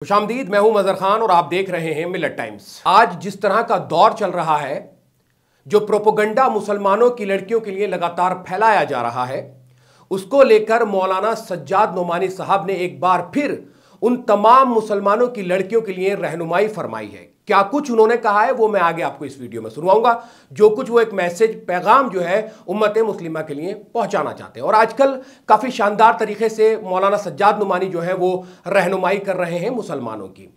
खुशामदीद, मैं हूं मजहर खान और आप देख रहे हैं मिलत टाइम्स। आज जिस तरह का दौर चल रहा है, जो प्रोपोगंडा मुसलमानों की लड़कियों के लिए लगातार फैलाया जा रहा है, उसको लेकर मौलाना सज्जाद नोमानी साहब ने एक बार फिर उन तमाम मुसलमानों की लड़कियों के लिए रहनुमाई फरमाई है। क्या कुछ उन्होंने कहा है वो मैं आगे आपको इस वीडियो में सुनवाऊंगा। जो कुछ वो एक मैसेज पैगाम जो है उम्मत मुस्लिमा के लिए पहुंचाना चाहते हैं, और आजकल काफी शानदार तरीके से मौलाना सज्जाद नोमानी जो है वो रहनुमाई कर रहे हैं मुसलमानों की।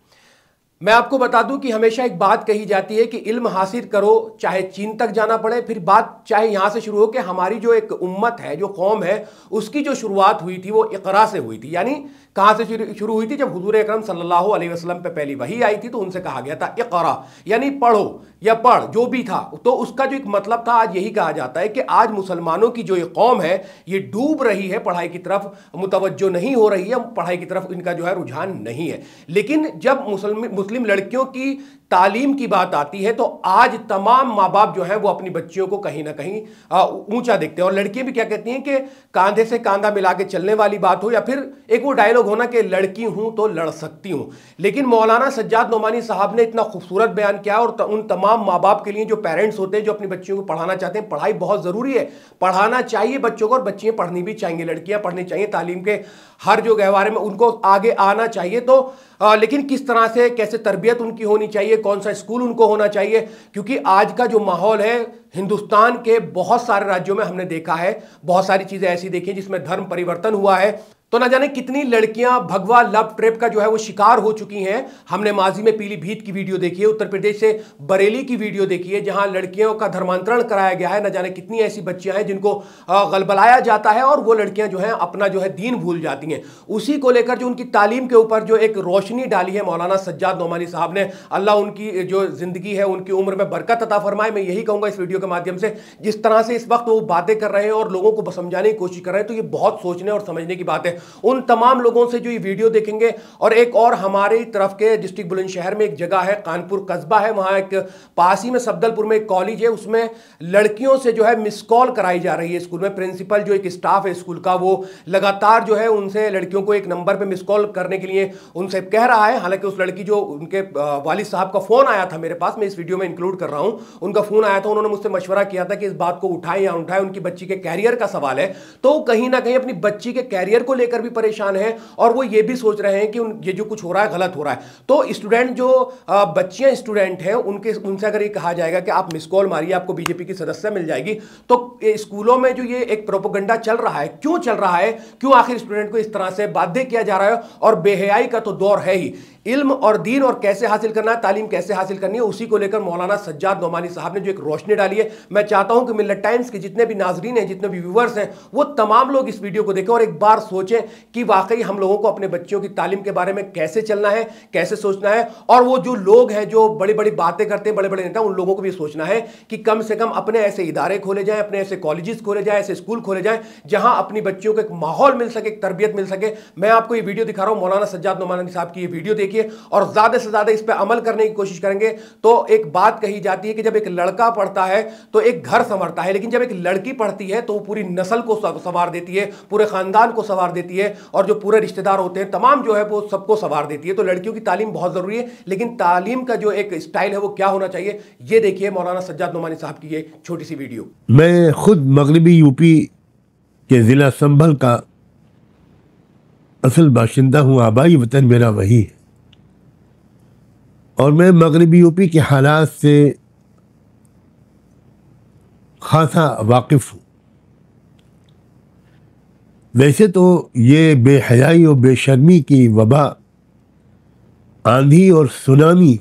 मैं आपको बता दूं कि हमेशा एक बात कही जाती है कि इल्म हासिल करो चाहे चीन तक जाना पड़े। फिर बात चाहे यहां से शुरू हो कि हमारी जो एक उम्मत है, जो कौम है, उसकी जो शुरुआत हुई थी वो इक़रा से हुई थी। यानी कहां से शुरू हुई थी? जब हुजूर अकरम सल्लल्लाहु अलैहि वसल्लम पे पहली वही आई थी तो उनसे कहा गया था इक़रा, यानी पढ़ो या पढ़, जो भी था। तो उसका जो एक मतलब था, आज यही कहा जाता है कि आज मुसलमानों की जो ये कौम है ये डूब रही है, पढ़ाई की तरफ मुतवज्जो नहीं हो रही है, पढ़ाई की तरफ इनका जो है रुझान नहीं है। लेकिन जब मुस्लिम लड़कियों की तालीम की बात आती है तो आज तमाम माँ बाप जो हैं वो अपनी बच्चियों को कहीं ना कहीं ऊंचा देखते हैं। और लड़कियां भी क्या कहती हैं कि कांधे से कांधा मिला के चलने वाली बात हो, या फिर एक वो डायलॉग होना कि लड़की हूं तो लड़ सकती हूं। लेकिन मौलाना सज्जाद नोमानी साहब ने इतना खूबसूरत बयान किया, और उन तमाम माँ बाप के लिए जो पेरेंट्स होते हैं, जो अपनी बच्चियों को पढ़ाना चाहते हैं, पढ़ाई बहुत जरूरी है, पढ़ाना चाहिए बच्चों को, और बच्चियां पढ़नी भी चाहिए, लड़कियां पढ़नी चाहिए, तालीम के हर जो गहवारे में उनको आगे आना चाहिए। तो लेकिन किस तरह से, कैसे तरबियत उनकी होनी चाहिए, कौन सा स्कूल उनको होना चाहिए, क्योंकि आज का जो माहौल है हिंदुस्तान के बहुत सारे राज्यों में हमने देखा है, बहुत सारी चीजें ऐसी देखी जिसमें धर्म परिवर्तन हुआ है। तो ना जाने कितनी लड़कियां भगवा लव ट्रैप का जो है वो शिकार हो चुकी हैं। हमने माजी में पीलीभीत की वीडियो देखी है, उत्तर प्रदेश से बरेली की वीडियो देखी है, जहां लड़कियों का धर्मांतरण कराया गया है। न जाने कितनी ऐसी बच्चियां हैं जिनको गलबलाया जाता है, और वो लड़कियां जो हैं अपना जो है दीन भूल जाती हैं। उसी को लेकर जो उनकी तालीम के ऊपर जो एक रोशनी डाली है मौलाना सज्जाद नोमानी साहब ने, अल्लाह उनकी जो जिंदगी है, उनकी उम्र में बरकत अता फरमाए। मैं यही कहूंगा इस वीडियो के माध्यम से, जिस तरह से इस वक्त वो बातें कर रहे हैं और लोगों को समझाने की कोशिश कर रहे हैं, तो ये बहुत सोचने और समझने की बात है। उन तमाम लोगों से जो ये वीडियो देखेंगे, और एक और हमारी तरफ के डिस्ट्रिक्ट बुलंदशहर में एक जगह है, कानपुर कस्बा है, वहां एक पास ही में सफदलपुर में एक कॉलेज है, उसमें लड़कियों से जो है मिस कॉल कराई जा रही है। स्कूल में प्रिंसिपल जो एक स्टाफ है स्कूल का, वो लगातार जो है उनसे लड़कियों को एक नंबर पे मिस कॉल करने के लिए उनसे कह रहा है। हालांकि उस लड़की जो, उनके वालिद साहब का फोन आया था मेरे पास, मैं इस वीडियो में इंक्लूड कर रहा हूं, उनका फोन आया था, उन्होंने मुझसे मशवरा किया था कि इस बात को उठाएं या उठाएं, उनकी बच्ची के कैरियर का सवाल है। तो कहीं ना कहीं अपनी बच्ची के कैरियर को लेकर भी परेशान है, और वो ये भी सोच रहे हैं कि ये जो कुछ हो रहा है गलत हो रहा है। तो स्टूडेंट जो बच्चियां स्टूडेंट हैं, उनसे अगर ये कहा जाएगा कि आप मिस कॉल मारिए, आपको बीजेपी की सदस्य मिल जाएगी, तो स्कूलों में जो ये एक प्रोपेगेंडा चल रहा है, क्यों चल रहा है, क्यों आखिर स्टूडेंट को इस तरह से बाध्य किया जा रहा है? और बेहयाई का तो दौर है ही। इल्म और दीन और कैसे हासिल करना है, तालीम कैसे हासिल करनी है, उसी को लेकर मौलाना सज्जाद नोमानी साहब ने जो एक रोशनी डाली है। मैं चाहता हूं कि मिलत टाइम्स के जितने भी नाजरीन हैं, जितने भी व्यूवर्स हैं, वो तमाम लोग इस वीडियो को देखें और एक बार सोचें कि वाकई हम लोगों को अपने बच्चों की तालीम के बारे में कैसे चलना है, कैसे सोचना है। और वो जो लोग हैं जो बड़ी बड़ी बातें करते हैं, बड़े बड़े नेता, उन लोगों को भी सोचना है कि कम से कम अपने ऐसे इदारे खोले जाएं, अपने ऐसे कॉलेजेस खोले जाएं, ऐसे स्कूल खोले जाएं जहां अपनी बच्चियों को एक माहौल मिल सके, एक तरबियत मिल सके। मैं आपको ये वीडियो दिखा रहा हूं, मौलाना सज्जाद नोमानी साहब की ये वीडियो देखिए, और ज्यादा से ज्यादा इस पर अमल करने की कोशिश करेंगे। तो एक बात कही जाती है कि जब एक लड़का पढ़ता है तो एक घर संवरता है, लेकिन जब एक लड़की पढ़ती है तो वो पूरी नस्ल को संवार देती है, पूरे खानदान को संवार देती है, और जो पूरे रिश्तेदार होते हैं तमाम जो है वो सबको संवार देती है। तो लड़कियों की तालीम बहुत जरूरी है, लेकिन तालीम का जो एक स्टाइल है वो क्या होना चाहिए, ये देखिए मौलाना सज्जाद नोमानी साहब की ये छोटी सी वीडियो। मैं खुद मगरबी यूपी के जिला संभल का असल बाशिंदा हूँ, आबाई वतन मेरा वही है, और मैं मगरबी यूपी के हालात से खासा वाकिफ हूँ। वैसे तो ये बेहयाई और बेशर्मी की वबा, आंधी और सुनामी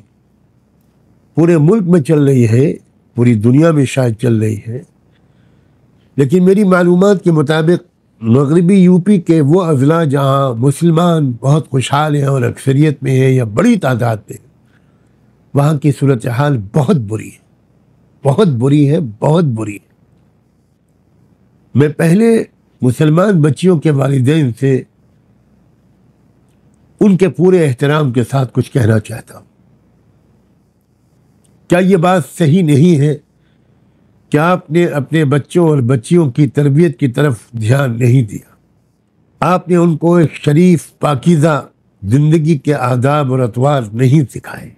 पूरे मुल्क में चल रही है, पूरी दुनिया में शायद चल रही है, लेकिन मेरी मालूमात के मुताबिक मगरबी यूपी के वो अजला जहाँ मुसलमान बहुत खुशहाल हैं और अक्सरियत में है या बड़ी तादाद में, वहाँ की सूरत हाल बहुत बुरी है, बहुत बुरी है, बहुत बुरी है। मैं पहले मुसलमान बच्चियों के वालिदैन से उनके पूरे एहतराम के साथ कुछ कहना चाहता हूँ। क्या ये बात सही नहीं है कि आपने अपने बच्चों और बच्चियों की तरबियत की तरफ ध्यान नहीं दिया? आपने उनको एक शरीफ, पाकीज़ा زندگی کے آداب اور اطوار نہیں سکھائے.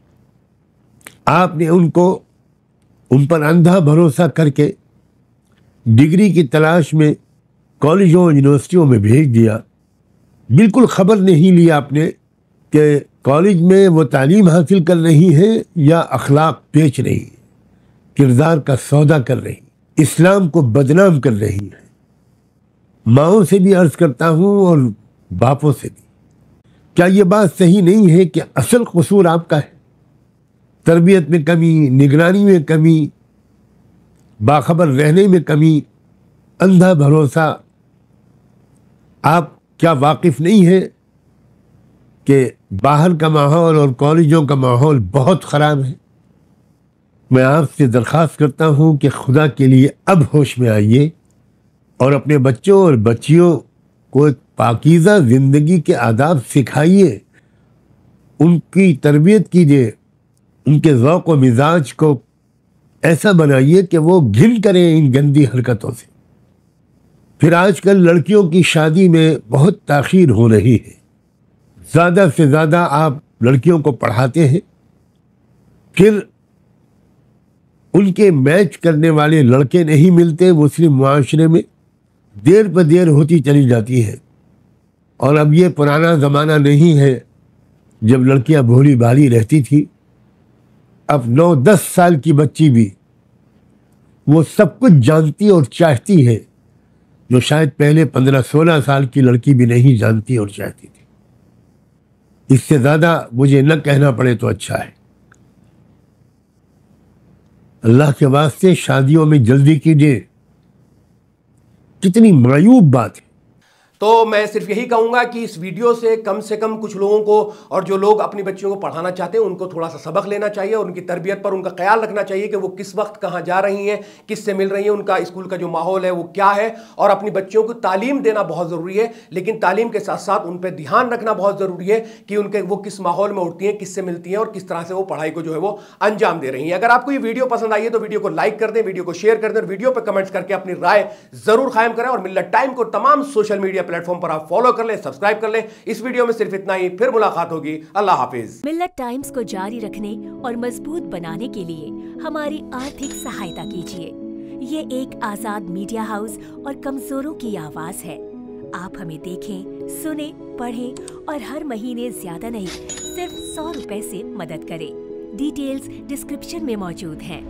آپ نے ان پر اندھا بھروسہ کر کے ڈگری کی تلاش میں کالجوں اور یونیورسٹیوں میں بھیج دیا. بالکل خبر نہیں لی آپ نے کہ کالج میں وہ تعلیم حاصل کر رہی ہیں یا اخلاق بیچ رہی ہیں, کردار کا سودا کر رہی, اسلام کو بدنام کر رہی ہیں. ماؤں سے بھی عرض کرتا ہوں اور باپوں سے بھی, کیا یہ بات صحیح نہیں ہے کہ اصل قصور آپ کا ہے؟ تربیت میں کمی, نگرانی میں کمی, باخبر رہنے میں کمی, اندھا بھروسہ. آپ کیا واقف نہیں ہے کہ باہر کا ماحول اور کالجوں کا ماحول بہت خراب ہے؟ میں آپ سے درخواست کرتا ہوں کہ خدا کے لیے اب ہوش میں آئیے اور اپنے بچوں اور بچیوں کو ایک پاکیزہ زندگی کے آداب سکھائیے, ان کی تربیت کیجیے, ان کے ذوق و مزاج کو ایسا بنائیے کہ وہ گھن کریں ان گندی حرکتوں سے. پھر آج کل لڑکیوں کی شادی میں بہت تاخیر ہو رہی ہے. زیادہ سے زیادہ آپ لڑکیوں کو پڑھاتے ہیں, پھر ان کے میچ کرنے والے لڑکے نہیں ملتے. مسلم معاشرے میں دیر پہ دیر ہوتی چلی جاتی ہے. اور اب یہ پرانا زمانہ نہیں ہے جب لڑکیاں بھولی بھالی رہتی تھی. اب 9-10 سال کی بچی بھی وہ سب کچھ جانتی اور چاہتی ہے جو شاید پہلے 15-16 سال کی لڑکی بھی نہیں جانتی اور چاہتی تھی. اس سے زیادہ مجھے نہ کہنا پڑے تو اچھا ہے. اللہ کے واسطے شادیوں میں جلدی کیجیے. کتنی معیوب بات ہے. تو میں صرف یہی کہوں گا کہ اس ویڈیو سے کم کچھ لوگوں کو, اور جو لوگ اپنی بچیوں کو پڑھانا چاہتے ہیں ان کو تھوڑا سا سبق لینا چاہیے, اور ان کی تربیت پر ان کا خیال رکھنا چاہیے کہ وہ کس وقت کہاں جا رہی ہیں, کس سے مل رہی ہیں, ان کا اسکول کا جو ماحول ہے وہ کیا ہے. اور اپنی بچیوں کو تعلیم دینا بہت ضروری ہے, لیکن تعلیم کے ساتھ ساتھ ان پہ دھیان رکھنا بہت ضروری ہے کہ وہ کس ماحول میں اٹھتی ہیں, کس سے ملتی ہیں, اور کس طرح سے وہ پڑھائی کو جو ہے وہ انجام دے رہی ہیں. اگر آپ کو یہ ویڈیو پسند آئی ہے تو ویڈیو کو لائک کر دیں, ویڈیو کو شیئر کر دیں, اور ویڈیو پہ کمنٹس کر کے اپنی رائے ضرور قائم کریں. اور ملت ٹائم کو تمام سوشل میڈیا پلیٹ فارم پر آپ فالو کر لیں, سبسکرائب کر لیں. اس ویڈیو میں صرف اتنا ہی, پھر ملاقات ہوگی. اللہ حافظ. ملت ٹائمز کو جاری رکھنے اور مضبوط بنانے کے لیے ہماری آرتھک سہایتا کیجیے. یہ ایک آزاد میڈیا ہاؤس اور کمزوروں کی آواز ہے. آپ ہمیں دیکھیں, سنیں, پڑھیں اور ہر مہینے زیادہ نہیں صرف 100 روپے سے مدد کریں. ڈیٹیلز ڈسکرپشن میں موجود ہیں.